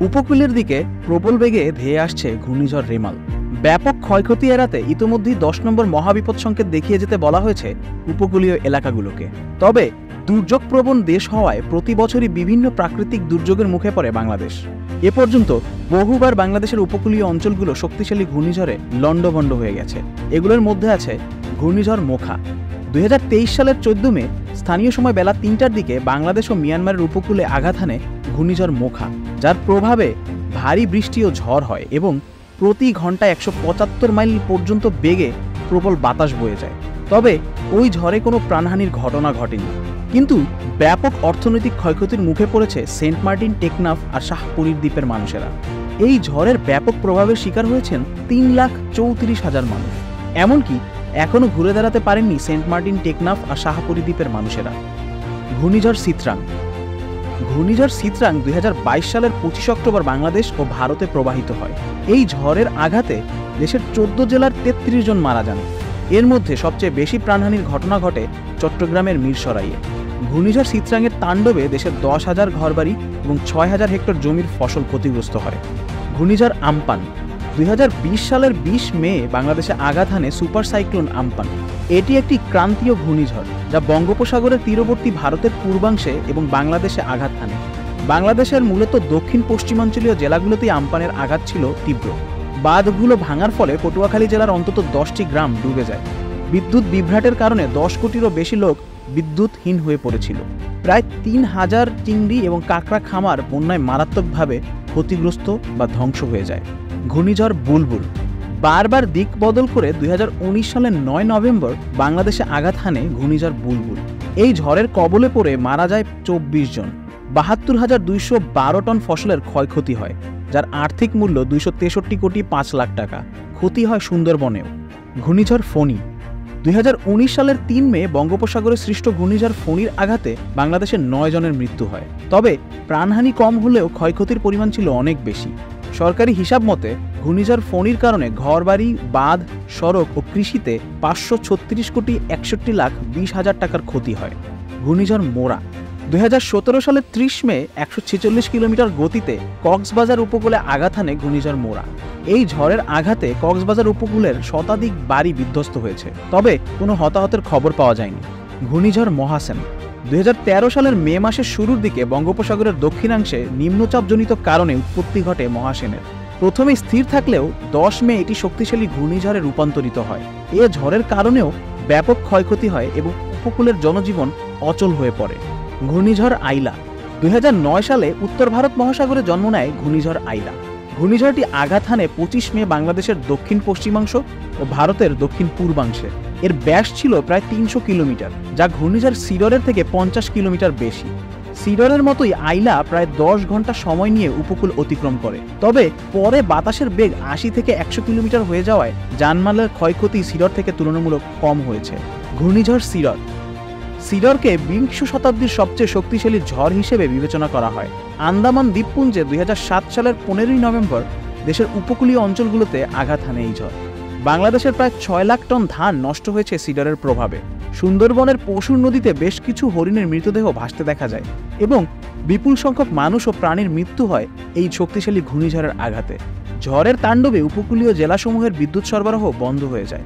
উপকূলের দিকে প্রবল বেগে ধেয়ে আসছে ঘূর্ণিঝড় রেমাল। ব্যাপক ক্ষয়ক্ষতি এড়াতে ইতোমধ্যেই 10 নম্বর মহাবিপদ সংকেত দেখিয়ে যেতে বলা হয়েছে উপকূলীয় এলাকাগুলোকে। তবে দুর্যোগপ্রবণ দেশ হওয়ায় প্রতি বছরই বিভিন্ন প্রাকৃতিক দুর্যোগের মুখে পড়ে বাংলাদেশ। এ পর্যন্ত বহুবার বাংলাদেশের উপকূলীয় অঞ্চলগুলো শক্তিশালী ঘূর্ণিঝড়ে লণ্ডভণ্ড হয়ে গেছে। এগুলোর মধ্যে আছে ঘূর্ণিঝড় মোখা। 2023 সালের 14 মে স্থানীয় সময় বেলা 3টার দিকে বাংলাদেশ ও মিয়ানমারের উপকূলে আঘাত হানে ঘূর্ণিঝড় মোখা, যার প্রভাবে ভারী বৃষ্টি ও ঝড় হয় এবং প্রতি ঘন্টায় 175 মাইল পর্যন্ত বেগে প্রবল বাতাস বয়ে যায়। তবে ওই ঝড়ে কোনো প্রাণহানির ঘটনা ঘটেনি, কিন্তু ব্যাপক অর্থনৈতিক ক্ষয়ক্ষতির মুখে পড়েছে সেন্ট মার্টিন, টেকনাফ আর শাহপরীর দ্বীপের মানুষেরা। এই ঝড়ের ব্যাপক প্রভাবের শিকার হয়েছেন 3,34,000 মানুষ। এমনকি এখনও ঘুরে দাঁড়াতে পারেননি সেন্ট মার্টিন, টেকনাফ আর শাহপরী দ্বীপের মানুষেরা। ঘূর্ণিঝড় সিতরাং। ঘূর্ণিঝড় সিতরাং 2022 সালের 25 অক্টোবর বাংলাদেশ ও ভারতে প্রবাহিত হয়। এই ঝড়ের আঘাতে দেশের 14 জেলার 33 জন মারা যান। এর মধ্যে সবচেয়ে বেশি প্রাণহানির ঘটনা ঘটে চট্টগ্রামের মিরসরাইয়ে। ঘূর্ণিঝড় সিতরাংয়ের তাণ্ডবে দেশের 10,000 ঘরবাড়ি এবং 6,000 হেক্টর জমির ফসল ক্ষতিগ্রস্ত হয়। ঘূর্ণিঝড় আম্পান। 2020 সালের 20 মে বাংলাদেশে আঘাত হানে সুপার সাইক্লোন আম্পান। এটি একটি ক্রান্তীয় ঘূর্ণিঝড় যা বঙ্গোপসাগরের তীরবর্তী ভারতের পূর্বাংশে এবং বাংলাদেশে আঘাত হানে। বাংলাদেশের মূলত দক্ষিণ পশ্চিমাঞ্চলীয় জেলাগুলোতেই আম্পানের আঘাত ছিল তীব্র। বাঁধগুলো ভাঙার ফলে পটুয়াখালী জেলার অন্তত 10টি গ্রাম ডুবে যায়। বিদ্যুৎ বিভ্রাটের কারণে 10 কোটিরও বেশি লোক বিদ্যুৎহীন হয়ে পড়েছিল। প্রায় 3,000 চিংড়ি এবং কাঁকড়া খামার বন্যায় মারাত্মকভাবে ক্ষতিগ্রস্ত বা ধ্বংস হয়ে যায়। ঘূর্ণিঝড় বুলবুল। বারবার দিক বদল করে 2019 সালের 9 নভেম্বর বাংলাদেশে আঘাত হানে ঘূর্ণিঝড় বুলবুল। এই ঝড়ের কবলে পড়ে মারা যায় 24 জন। 72,212 টন ফসলের ক্ষয়ক্ষতি হয়, যার আর্থিক মূল্য 263,5,00,000 টাকা। ক্ষতি হয় সুন্দরবনেও। ঘূর্ণিঝড় ফণী। 2019 সালের 3 মে বঙ্গোপসাগরে সৃষ্ট ঘূর্ণিঝড় ফণীর আঘাতে বাংলাদেশের 9 জনের মৃত্যু হয়। তবে প্রাণহানি কম হলেও ক্ষয়ক্ষতির পরিমাণ ছিল অনেক বেশি। সরকারি হিসাব মতে ঘূর্ণিঝড় ফণীর কারণে ঘরবাড়ি, বাঁধ, সড়ক ও কৃষিতে 536,61,20,000 টাকার ক্ষতি হয়। ঘূর্ণিঝড় মোরা। 2017 সালের 30 মে 146 কিলোমিটার গতিতে কক্সবাজার উপকূলে আঘাত হানে ঘূর্ণিঝড় মোরা। এই ঝড়ের আঘাতে কক্সবাজার উপকূলের শতাধিক বাড়ি বিধ্বস্ত হয়েছে, তবে কোনো হতাহতের খবর পাওয়া যায়নি। ঘূর্ণিঝড় মহাসেন। 2013 সালের মে মাসের শুরুর দিকে বঙ্গোপসাগরের দক্ষিণাংশে নিম্নচাপজনিত কারণে উৎপত্তি ঘটে মহাসেনের। প্রথমে স্থির থাকলেও 10 মে এটি শক্তিশালী ঘূর্ণিঝড়ে রূপান্তরিত হয়। এ ঝড়ের কারণেও ব্যাপক ক্ষয়ক্ষতি হয় এবং উপকূলের জনজীবন অচল হয়ে পড়ে। ঘূর্ণিঝড় আইলা। 2009 সালে উত্তর ভারত মহাসাগরে জন্ম নেয় ঘূর্ণিঝড় আইলা। ঘূর্ণিঝড়টি আঘাত হানে 25 মে বাংলাদেশের দক্ষিণ পশ্চিমাংশ ও ভারতের দক্ষিণ পূর্বাংশে। এর ব্যাস ছিল প্রায় 300 কিলোমিটার, যা ঘূর্ণিঝড় সিডরের থেকে 50 কিলোমিটার বেশি। সিডরের মতোই আইলা প্রায় 10 ঘন্টা সময় নিয়ে উপকূল অতিক্রম করে। তবে পরে বাতাসের বেগ 80 থেকে 100 কিলোমিটার হয়ে যাওয়ায় জানমালের ক্ষয়ক্ষতি সিডর থেকে তুলনামূলক কম হয়েছে। ঘূর্ণিঝড় সিডর। সিডরকে 20 শতাব্দীর সবচেয়ে শক্তিশালী ঝড় হিসেবে বিবেচনা করা হয়। আন্দামান দ্বীপপুঞ্জে 2007 সালের 15 নভেম্বর দেশের উপকূলীয় অঞ্চলগুলোতে আঘাত হানে এই ঝড়। বাংলাদেশের প্রায় 6 লাখ টন ধান নষ্ট হয়েছে সিডরের প্রভাবে। সুন্দরবনের পশুর নদীতে বেশ কিছু হরিণের মৃতদেহ ভাসতে দেখা যায় এবং বিপুল সংখ্যক মানুষ ও প্রাণীর মৃত্যু হয় এই শক্তিশালী ঘূর্ণিঝড়ের আঘাতে। ঝড়ের তাণ্ডবে উপকূলীয় জেলাসমূহের বিদ্যুৎ সরবরাহ বন্ধ হয়ে যায়।